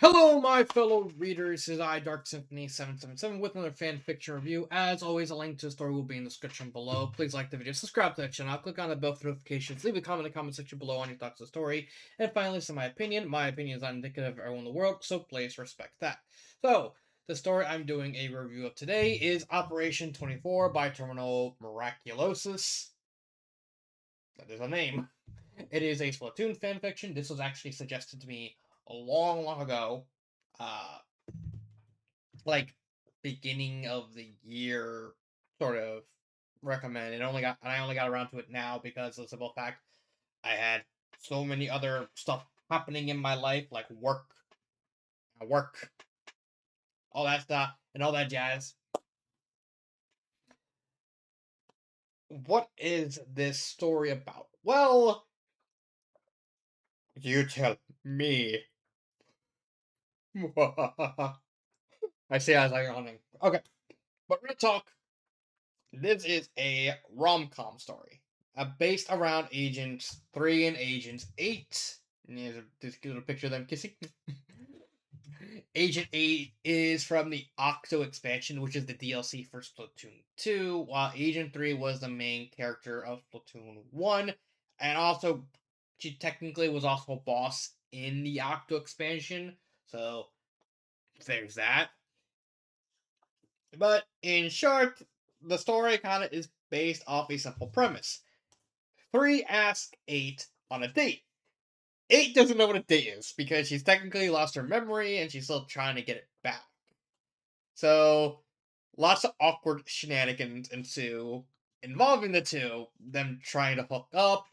Hello, my fellow readers. This is I, Dark Symphony 777, with another fan fiction review. As always, a link to the story will be in the description below. Please like the video, subscribe to the channel, click on the bell for notifications, leave a comment in the comment section below on your thoughts on the story, and finally, this is my opinion. My opinion is not indicative of everyone in the world, so please respect that. So, the story I'm doing a review of today is Operation 24 by Terminal Miraculosis. That is a name. It is a Splatoon fanfiction. This was actually suggested to me a long ago. Uh, like beginning of the year sort of recommend. I only got around to it now because of the simple fact I had so many other stuff happening in my life, like work, all that stuff, and all that jazz. What is this story about? Well, you tell me. I see as I'm yawning. Okay, but real talk. This is a rom-com story based around Agents 3 and Agents 8. And here's this little picture of them kissing. Agent 8 is from the Octo expansion, which is the DLC for Splatoon 2, while Agent 3 was the main character of Splatoon 1. And also, she technically was also a boss in the Octo expansion. So, there's that. But in short, the story kind of is based off a simple premise. 3 asks 8 on a date. 8 doesn't know what a date is because she's technically lost her memory and she's still trying to get it back. So, lots of awkward shenanigans ensue involving the two, them trying to hook up,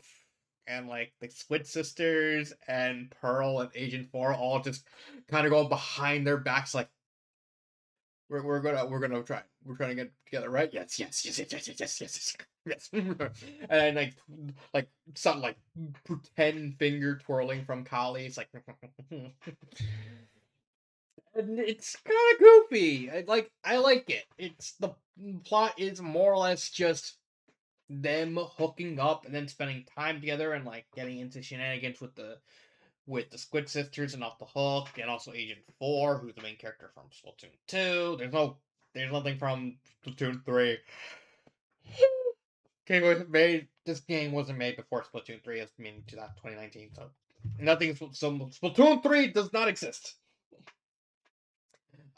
and like the Squid Sisters and Pearl and Agent 4 all just kind of go behind their backs like, we're gonna try. We're trying to get together, right? Yes. And like something like pretend finger twirling from Kali. It's like, and it's kind of goofy. I like it. It's the plot is more or less just them hooking up and then spending time together and like getting into shenanigans with the Squid Sisters and Off the Hook, and also Agent 4, who's the main character from Splatoon 2. There's nothing from Splatoon 3. This game wasn't made before Splatoon 3, as mean 2019, so nothing. So Splatoon 3 does not exist.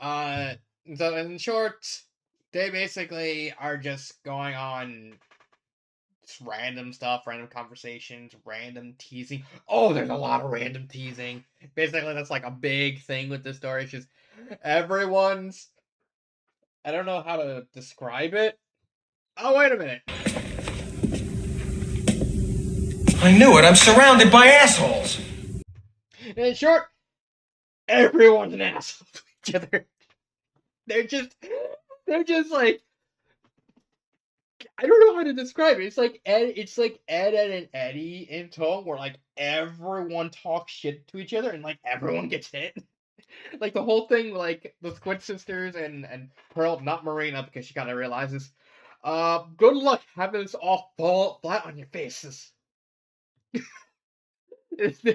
Uh, so in short, they basically are just going on just random stuff, random conversations, random teasing. Oh, there's a lot of random teasing. Basically, that's like a big thing with this story. It's just everyone's. I don't know how to describe it. Oh, wait a minute. I knew it. I'm surrounded by assholes. In short, everyone's an asshole to each other. They're just, they're just like, I don't know how to describe it. It's like Ed, Ed, and Eddie in tone, where like everyone talks shit to each other and like everyone gets hit. Like the whole thing, like the Squid Sisters and Pearl, not Marina, because she kind of realizes, good luck having this all fall flat on your faces.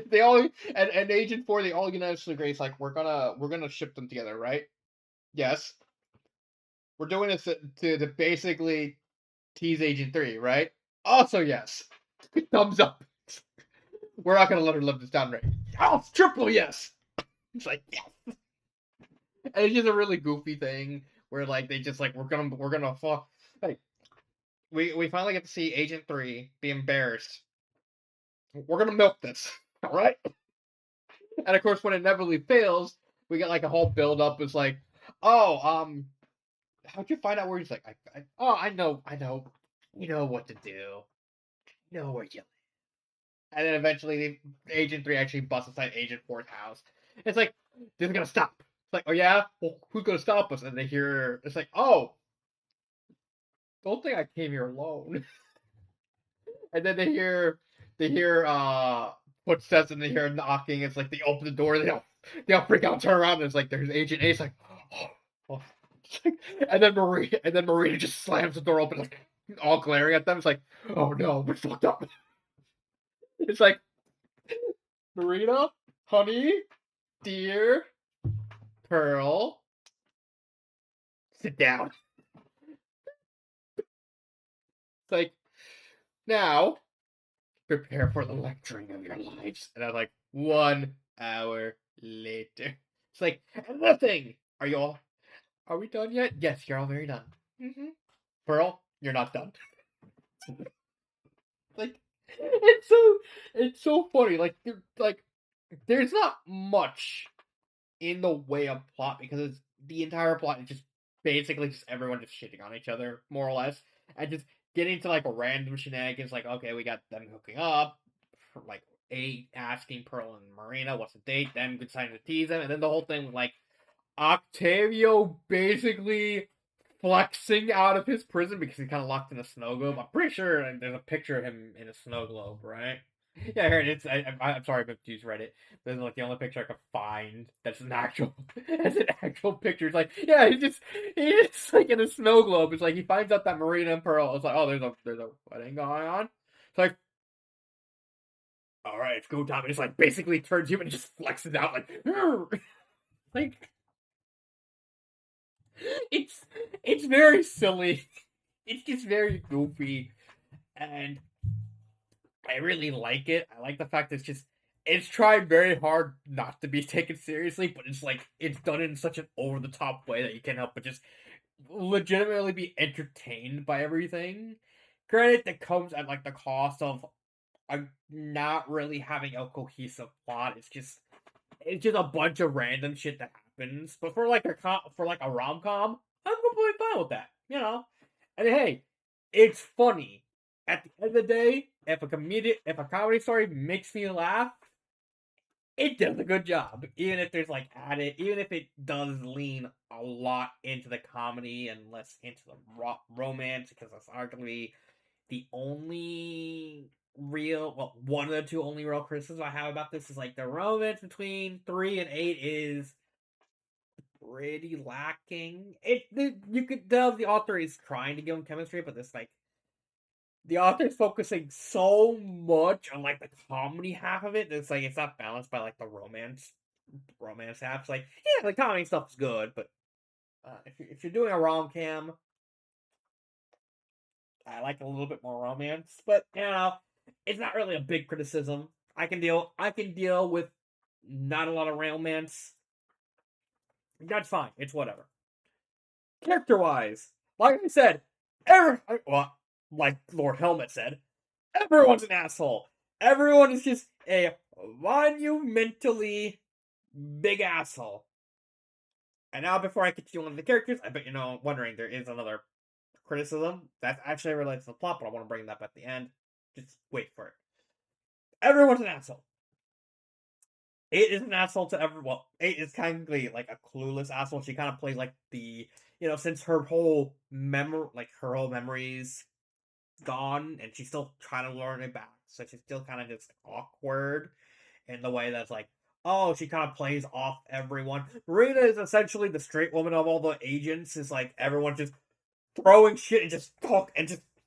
They all and Agent 4, they all unanimously agree. It's like we're gonna ship them together, right? Yes, we're doing this to basically tease Agent 3, right? Also, yes. Thumbs up. We're not gonna let her live this down, right? Oh, it's triple yes. It's like yes. And it's just a really goofy thing where like they just like we're gonna fall. Like we finally get to see Agent 3 be embarrassed. We're gonna milk this, all right? And of course, when it inevitably fails, we get like a whole build up. It's like, oh, how'd you find out where he's like? Oh, I know, you know what to do. You know where you live. And then eventually, Agent 3 actually busts inside Agent 4's house. It's like, this is gonna stop. It's like, oh yeah, well, who's gonna stop us? And they hear, it's like, oh, don't think I came here alone. And then they hear footsteps and they hear knocking. It's like they open the door. They all freak out, turn around. And it's like there's Agent A. It's like, oh. And then Marina just slams the door open, like all glaring at them. It's like, oh no, we're fucked up. It's like, Marina, honey, dear, Pearl, sit down. It's like, now, prepare for the lecturing of your lives. And I was like, 1 hour later. It's like, nothing. Are we done yet? Yes, you're all very done. Pearl, you're not done. Like, it's so funny. There's not much in the way of plot because the entire plot is just basically just everyone just shitting on each other, more or less, and just getting to like random shenanigans. Like, okay, we got them hooking up, like A asking Pearl and Marina what's the date, them deciding to tease them, and then the whole thing with like Octavio basically flexing out of his prison because he's kind of locked in a snow globe. I'm pretty sure there's a picture of him in a snow globe, right? Yeah, here it is. I'm sorry if you read it. This is like the only picture I could find that's an actual, that's an actual picture. It's like, yeah, he's just like in a snow globe. It's like he finds out that Marina and Pearl. It's like, oh, there's a wedding going on. It's like, all right, it's go time. And it's like basically turns human and just flexes out like, like it's it's very silly. It's just very goofy, and I really like it. I like the fact that it's tried very hard not to be taken seriously, but it's like it's done in such an over the top way that you can't help but just legitimately be entertained by everything. Granted, that comes at like the cost of not really having a cohesive plot. It's just a bunch of random shit that happens. But for like a rom com, I'm completely fine with that. And hey, it's funny. At the end of the day, if a comedy story makes me laugh, it does a good job. Even if there's like even if it does lean a lot into the comedy and less into the romance, because that's arguably the only one of the two only real criticisms I have about this is like the romance between 3 and 8 is pretty lacking. You could tell the author is trying to give them chemistry, but this like the author's focusing so much on like the comedy half of it. It's like it's not balanced by like the romance half. It's like, yeah, the comedy stuff is good, but if you're doing a rom com, I like a little bit more romance. But it's not really a big criticism. I can deal with not a lot of romance. That's fine. It's whatever. Character wise, like I said, like Lord Helmet said, everyone's an asshole. Everyone is just a monumentally big asshole. And now, before I continue on with the characters, I bet wondering there is another criticism that actually relates to the plot, but I want to bring that up at the end. Just wait for it. Everyone's an asshole. 8 is an asshole to everyone. Well, 8 is kind of like a clueless asshole. She kind of plays like since her whole memories gone, and she's still trying to learn it back. So she's still kind of just awkward in the way that's like, oh, she kind of plays off everyone. Marina is essentially the straight woman of all the agents. Is like everyone just throwing shit and just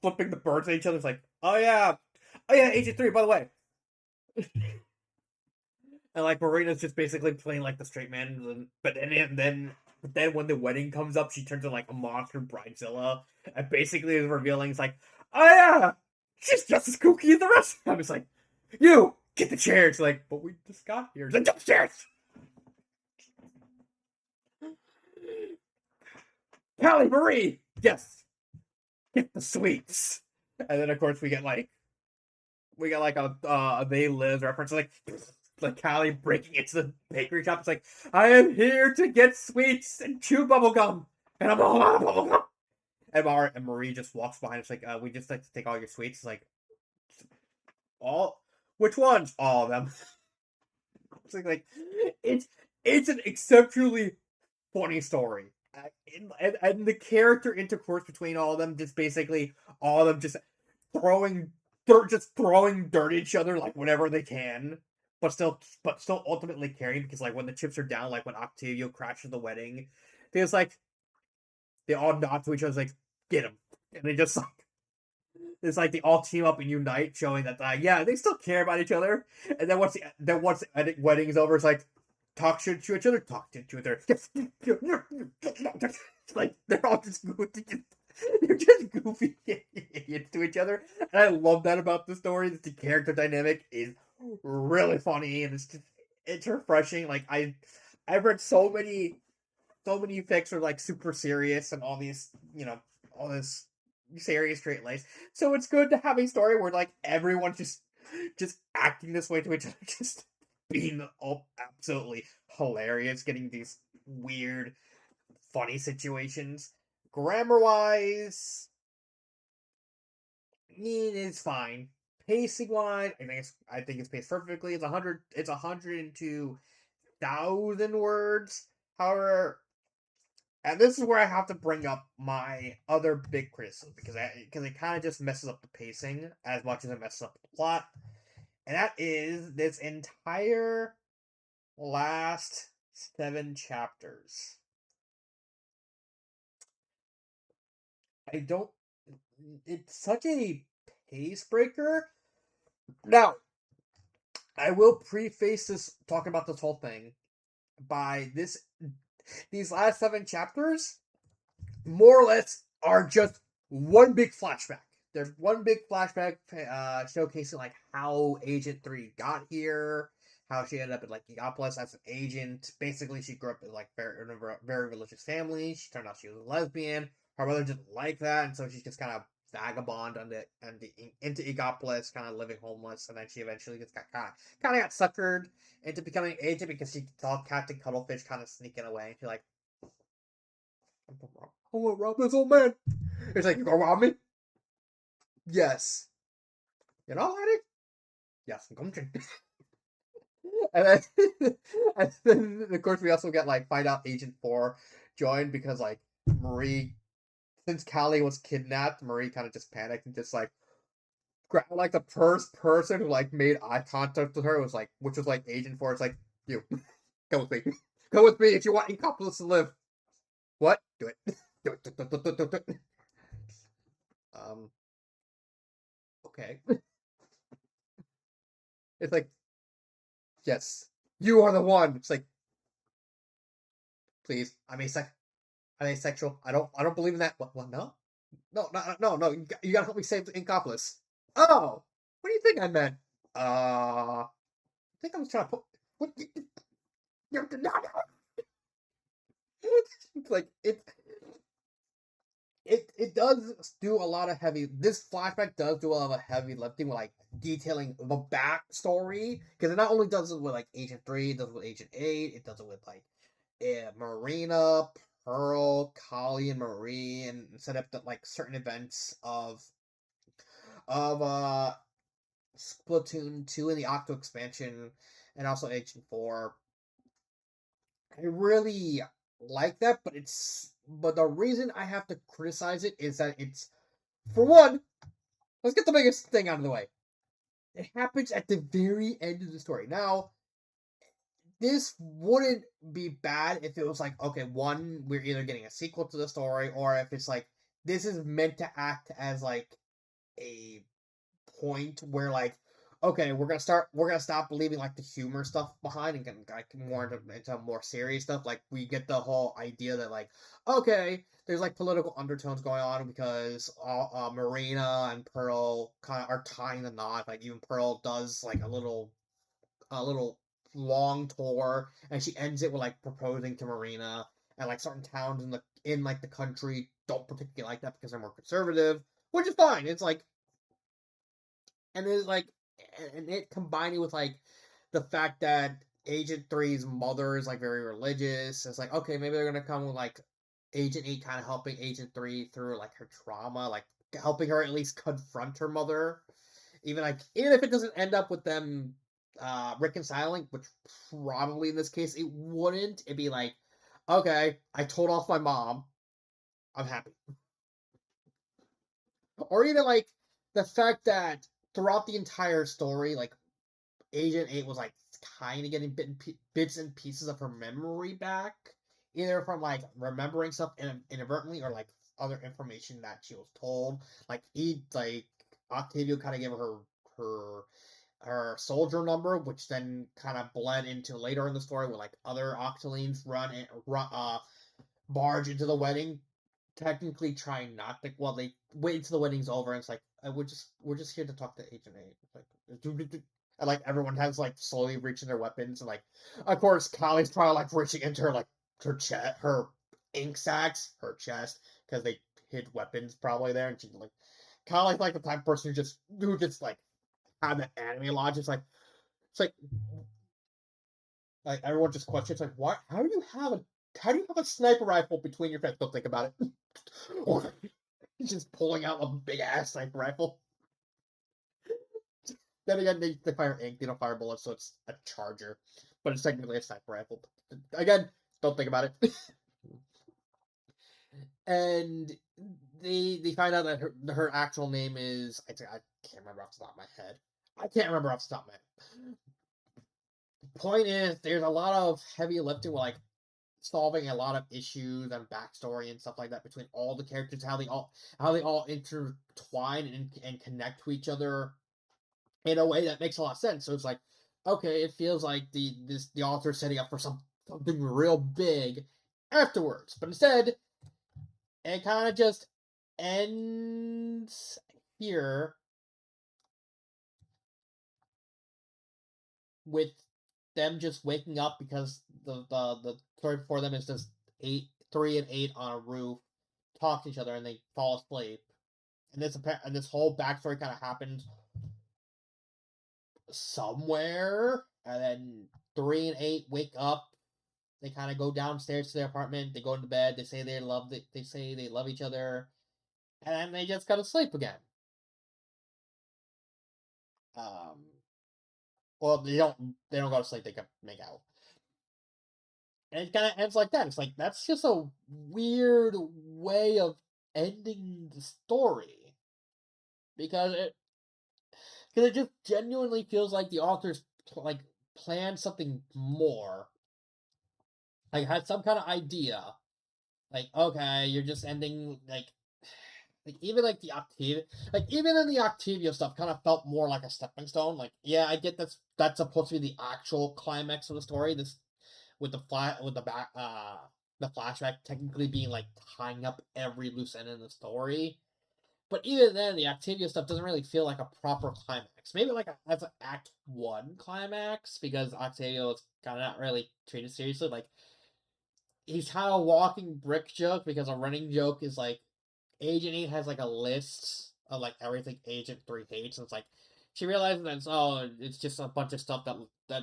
flipping the birds at each other. It's like, oh yeah, Agent 3, by the way. And like Marina's just basically playing like the straight man, but then when the wedding comes up, she turns into like a monster bridezilla, and basically is revealing it's like, oh yeah, she's just as kooky as the rest of them. It's like, you get the chair. It's like, but we just got here. It's like, upstairs. Callie Marie, yes, get the sweets. And then of course we get like a They Live reference, like Callie breaking into the bakery shop. It's like, I am here to get sweets and chew bubblegum, and I'm all out of bubblegum. And Marie just walks behind. It's like, we just like to take all your sweets. It's like, all? Which ones? All of them. It's like it's an exceptionally funny story. And the character intercourse between all of them, just basically all of them just throwing throwing dirt at each other like whenever they can, but still ultimately caring, because like when the chips are down, like when Octavio crashes the wedding, they all nod to each other like, get him, and they just like it's like they all team up and unite, showing that yeah, they still care about each other. And then once the wedding is over, it's like, talk shit to each other, talk shit to each other. It's like they're all just goofy. They're just goofy idiots to each other, and I love that about the story. The character dynamic is really funny, and it's refreshing. Like I've read so many fics are like super serious and all these, all this serious straight lace. So it's good to have a story where like everyone's just acting this way to each other, just being all absolutely hilarious, getting these weird, funny situations. Grammar wise, it is fine. Pacing wise, I think it's paced perfectly. It's 102,000 words. However, and this is where I have to bring up my other big criticism because it kind of just messes up the pacing as much as it messes up the plot, and that is this entire last 7 chapters. I don't. It's such a pace breaker. Now, I will preface this talking about this whole thing by these last 7 chapters more or less are just one big flashback. They're one big flashback showcasing like how Agent 3 got here, how she ended up in like Egopolis as an agent. Basically, she grew up in like in a very religious family. She turned out she was a lesbian. Her mother didn't like that, and so she just kind of vagabond into Egopolis, kind of living homeless, and then she eventually just got suckered into becoming an agent because she saw Captain Cuttlefish kind of sneaking away, and she's like, I'm gonna rob this old man. He's like, you gonna rob me? Yes. You know, Eddie? Yes, I'm coming. and then, and then, of course, we also get like find out Agent 4 joined because like Marie, since Callie was kidnapped, Marie kind of just panicked and just like grabbed like the first person who like made eye contact with her was like, which was like Agent 4. It's like, you, come with me. Come with me if you want Incopolis to live. What? Do it. Do it. Do it. Okay. It's like, yes, you are the one. It's like, please, I'm asexual. I don't believe in that. What? No, no. You gotta help me save Incopolis. Oh, what do you think I meant? I think I was trying to put. What? You're not. It's like it does do a lot of heavy. This flashback does do a lot of heavy lifting with like detailing the backstory because it not only does it with like Agent 3, it does it with Agent 8, it does it with like Marina, Pearl, Kali, and Marie, and set up the, like certain events of Splatoon 2 and the Octo expansion, and also Agent 4. I really like that, but the reason I have to criticize it is that it's, for one, let's get the biggest thing out of the way. It happens at the very end of the story. Now, this wouldn't be bad if it was like, okay, one, we're either getting a sequel to the story, or if it's like, this is meant to act as like a point where like, okay, we're gonna stop leaving like the humor stuff behind and get like more into more serious stuff. Like we get the whole idea that like, okay, there's like political undertones going on because Marina and Pearl kind of are tying the knot. Like even Pearl does like a little long tour, and she ends it with like proposing to Marina, and like certain towns in like the country don't particularly like that because they're more conservative, which is fine. It's like, and it's like, and it combining with like the fact that Agent Three's mother is like very religious. It's like, okay, maybe they're gonna come with like Agent 8 kind of helping Agent 3 through like her trauma, like helping her at least confront her mother. Even if it doesn't end up with them reconciling, which probably in this case it wouldn't. It'd be like, okay, I told off my mom. I'm happy. Or even like the fact that throughout the entire story, like Agent 8 was like kind of getting bits and pieces of her memory back, either from like remembering stuff inadvertently or like other information that she was told. Like Octavio kind of gave her her soldier number, which then kind of bled into later in the story with like other Octolines barge into the wedding, technically trying not to. Well, they wait until the wedding's over, and it's like we're just here to talk to Agent A. It's like and like everyone has like slowly reaching their weapons, and like of course Kylie's probably like reaching into her like her chest, her ink sacs, her chest, because they hid weapons probably there, and she's like kind of like the type of person who just like have that anime logic. It's like everyone just questions like why how do you have a sniper rifle between your fists? Don't think about it. He's just pulling out a big ass sniper rifle. Then again, they fire ink, they don't fire bullets, so it's a charger. But it's technically a sniper rifle. Again, don't think about it. And they find out that her actual name is I can't remember off the top of my head. I can't remember off the top of my head. Point is, there's a lot of heavy lifting with like solving a lot of issues and backstory and stuff like that between all the characters, how they all intertwine and connect to each other in a way that makes a lot of sense. So it's like, okay, it feels like the author is setting up for something real big afterwards, but instead it kind of just ends here with them just waking up because the story before them is just 3 and 8 on a roof talk to each other and they fall asleep. And this whole backstory kind of happens somewhere, and then 3 and 8 wake up. They kind of go downstairs to their apartment. They go into bed. They say They say they love each other, and then they just go to sleep again. Um, well, they don't. They don't go to sleep. They can make out, and it kind of ends like that. It's like that's just a weird way of ending the story because it just genuinely feels like the authors like planned something more, like had some kind of idea, like okay, you're just ending like even like the Octavia, like even in the Octavia stuff, kind of felt more like a stepping stone. Like yeah, I get that's supposed to be the actual climax of the story. This with the flashback technically being like tying up every loose end in the story. But even then, the Octavia stuff doesn't really feel like a proper climax. Maybe like as an Act 1 climax, because Octavia is kind of not really treated seriously. Like, he's kind of a walking brick joke, because a running joke is like, Agent 8 has like a list of like everything Agent 3 hates, and it's like, she realizes that it's just a bunch of stuff that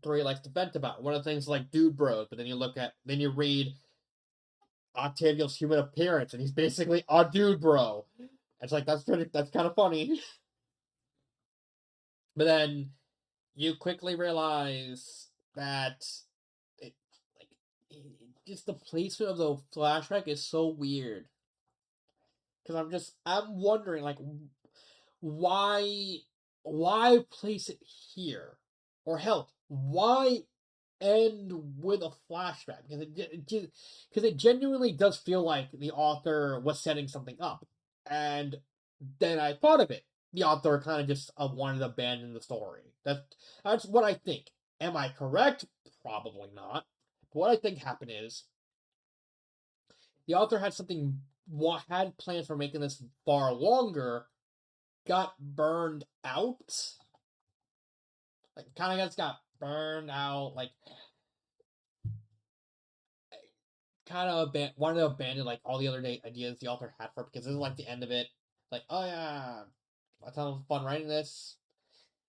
3 likes to vent about. One of the things like dude bros, but then you read Octavio's human appearance, and he's basically a dude bro. It's like that's kind of funny. But then you quickly realize that it, like just the placement of the flashback is so weird. Because I'm wondering like why place it here, or hell, why end with a flashback? Because it genuinely does feel like the author was setting something up, and then I thought of it. The author kind of just wanted to abandon the story. That's what I think. Am I correct? Probably not. But what I think happened is the author had plans for making this far longer, got burned out. Like kind of just got burned out. Like kind of wanted to abandon like all the other ideas the author had for it, because this is like the end of it. Like, oh yeah, I thought it was fun writing this.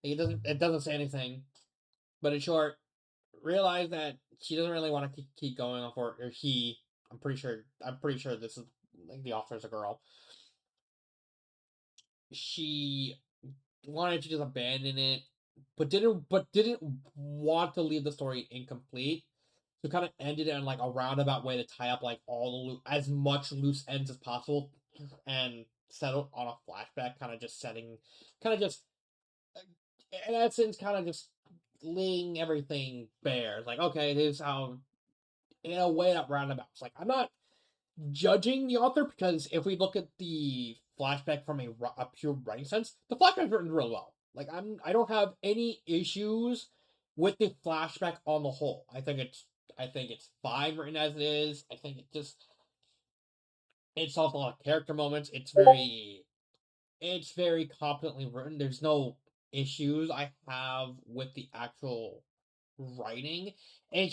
It doesn't say anything, but in short, realize that she doesn't really want to keep going on for or he. I'm pretty sure this is like the author's a girl. She wanted to just abandon it, but didn't want to leave the story incomplete. So kind of ended it in like a roundabout way to tie up like as much loose ends as possible, and settled on a flashback, kind of just in essence, kind of just laying everything bare. Like, okay, this is how, in a way, that roundabouts. Like, I'm not judging the author, because if we look at the flashback from a pure writing sense, the flashback's written real well. Like I don't have any issues with the flashback on the whole. I think it's fine written as it is. I think it solves a lot of character moments. It's very competently written. There's no issues I have with the actual writing. And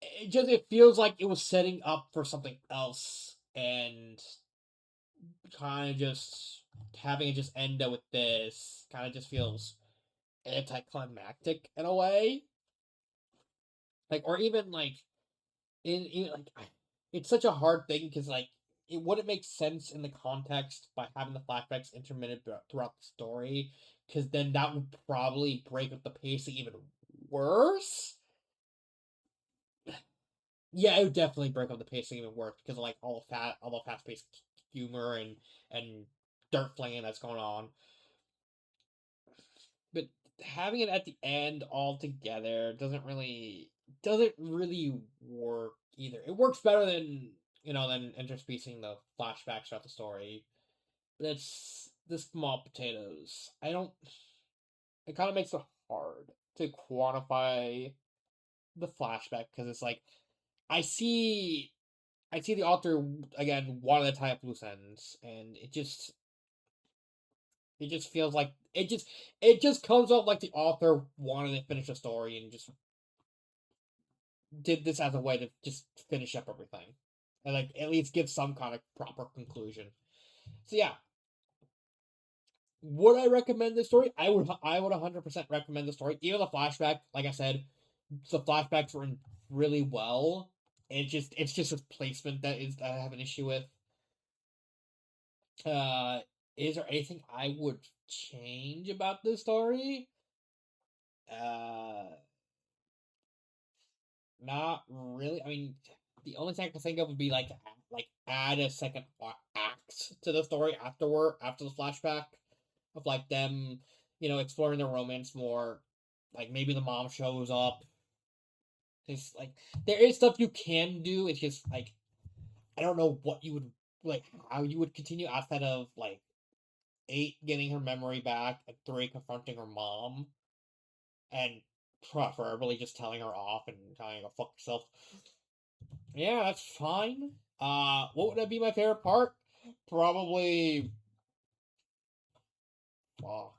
it feels like it was setting up for something else, and kind of just having it just end up with this kind of just feels anticlimactic in a way. Like, or even like in like it's such a hard thing because like it wouldn't make sense in the context by having the flashbacks intermittent throughout the story, because then that would probably break up the pacing even worse. Yeah, it would definitely break up the pacing even worse because of like all the fast paced humor and dirt flinging that's going on. But having it at the end all together doesn't really work either. It works better than than interspacing the flashbacks throughout the story. But it's the small potatoes. I don't. It kind of makes it hard to quantify the flashback because it's like I see I see the author again wanting to tie up loose ends, and it just feels like it just comes off like the author wanted to finish a story and just did this as a way to just finish up everything, and like at least give some kind of proper conclusion. So yeah, would I recommend this story? I would 100% recommend the story. Even the flashback, like I said, the flashbacks were in really well. It's just its placement that I have an issue with. Uh, is there anything I would change about this story? Uh, Not really. I mean, the only thing I can think of would be like add a second act to the story after the flashback of like them, exploring their romance more. Like maybe the mom shows up. It's like there is stuff you can do. It's just like I don't know what you would like how you would continue outside of like 8 getting her memory back and 3 confronting her mom and preferably just telling her off and telling her to fuck herself. Yeah, that's fine. What would be my favorite part? Probably. Oh,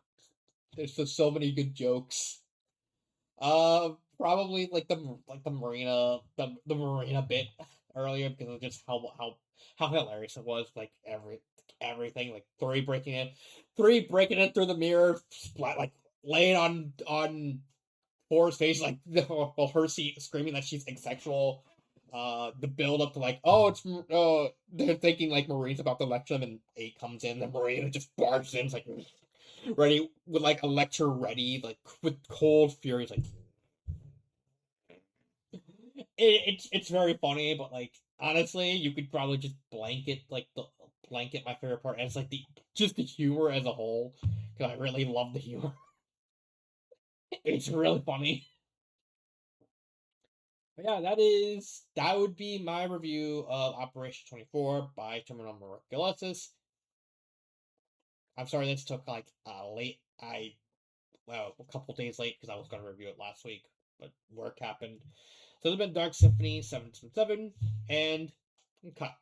there's just so many good jokes. Probably like the marina bit earlier because of just how hilarious it was. Like everything like three breaking in through the mirror, splat like laying on Four's face, like well, her screaming that she's asexual. The build up to like, oh, they're thinking like Marine's about to lecture them, and 8 comes in, and Marine just barges in, like ready with like a lecture ready, like with cold fury, like it's very funny, but like honestly, you could probably just blanket my favorite part as like the humor as a whole, because I really love the humor. It's really funny. But yeah, that would be my review of Operation 24 by Terminal Miraculousness. I'm sorry this took like late. Well, a couple days late because I was gonna review it last week, but work happened. So there's been Dark Symphony 777 and cut.